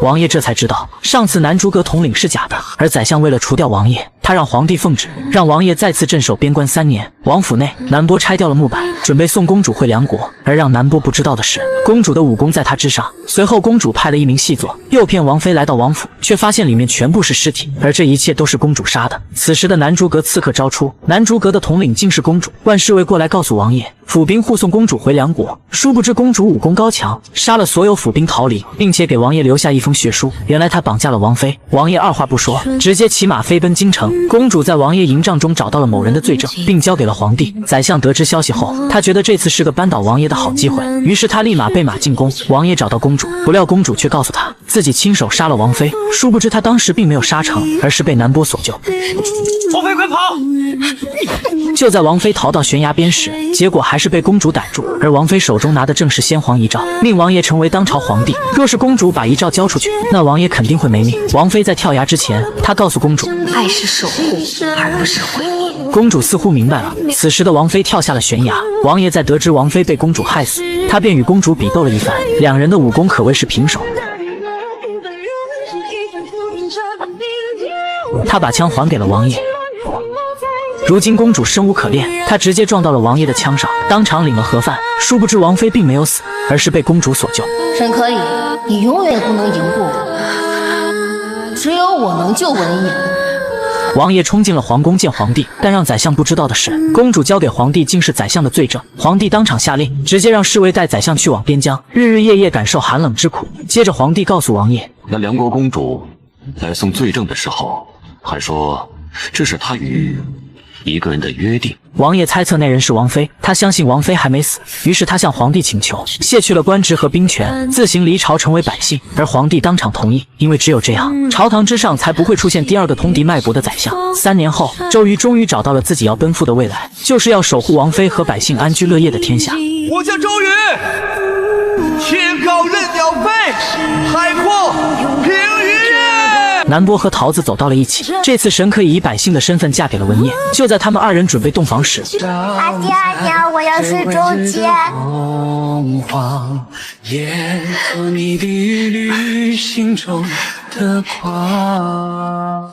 王爷这才知道，上次南诸葛统领是假的，而宰相为了除掉王爷，他让皇帝奉旨，让王爷再次镇守边关3年。王府内，南波拆掉了木板，准备送公主回梁国。而让南波不知道的是，公主的武功在他之上。随后，公主派了一名细作，诱骗王妃来到王府，却发现里面全部是尸体，而这一切都是公主杀的。此时的南诸葛刺客招出，南诸葛的统领竟是公主。万侍卫过来告诉王爷，府兵护送公主回梁国。殊不知公主武功高强，杀了所有府兵逃离，并且给王爷留下一封血书。原来他绑架了王妃，王爷二话不说，直接骑马飞奔京城。公主在王爷营帐中找到了某人的罪证，并交给了皇帝。宰相得知消息后，他觉得这次是个扳倒王爷的好机会，于是他立马备马进宫。王爷找到公主，不料公主却告诉他自己亲手杀了王妃。殊不知他当时并没有杀成，而是被南波所救。王妃快跑！就在王妃逃到悬崖边时，结果还是被公主逮住，而王妃手中拿的正是先皇遗诏，命王爷成为当朝皇帝。若是公主把遗诏交出去，那王爷肯定会没命。王妃在跳崖之前，她告诉公主，爱是守护，而不是毁灭。公主似乎明白了，此时的王妃跳下了悬崖。王爷在得知王妃被公主害死，他便与公主比斗了一番，两人的武功可谓是平手。他把枪还给了王爷。如今公主生无可恋，她直接撞到了王爷的枪上，当场领了盒饭。殊不知王妃并没有死，而是被公主所救。沈可以，你永远也不能赢过我，只有我能救文艺。王爷冲进了皇宫见皇帝，但让宰相不知道的是，公主交给皇帝竟是宰相的罪证。皇帝当场下令，直接让侍卫带宰相去往边疆，日日夜夜感受寒冷之苦。接着皇帝告诉王爷，那梁国公主来送罪证的时候，还说这是他与一个人的约定。王爷猜测那人是王妃，他相信王妃还没死，于是他向皇帝请求卸去了官职和兵权，自行离朝成为百姓。而皇帝当场同意，因为只有这样，朝堂之上才不会出现第二个通敌脉搏的宰相。3年后，周瑜终于找到了自己要奔赴的未来，就是要守护王妃和百姓安居乐业的天下。我叫周瑜，天高任鸟飞，海阔凭鱼跃。南波和桃子走到了一起，这次神可以以百姓的身份嫁给了文烨。就在他们2人准备洞房时，阿爹阿娘，我要睡中间。凤凰也做你的旅行中的光。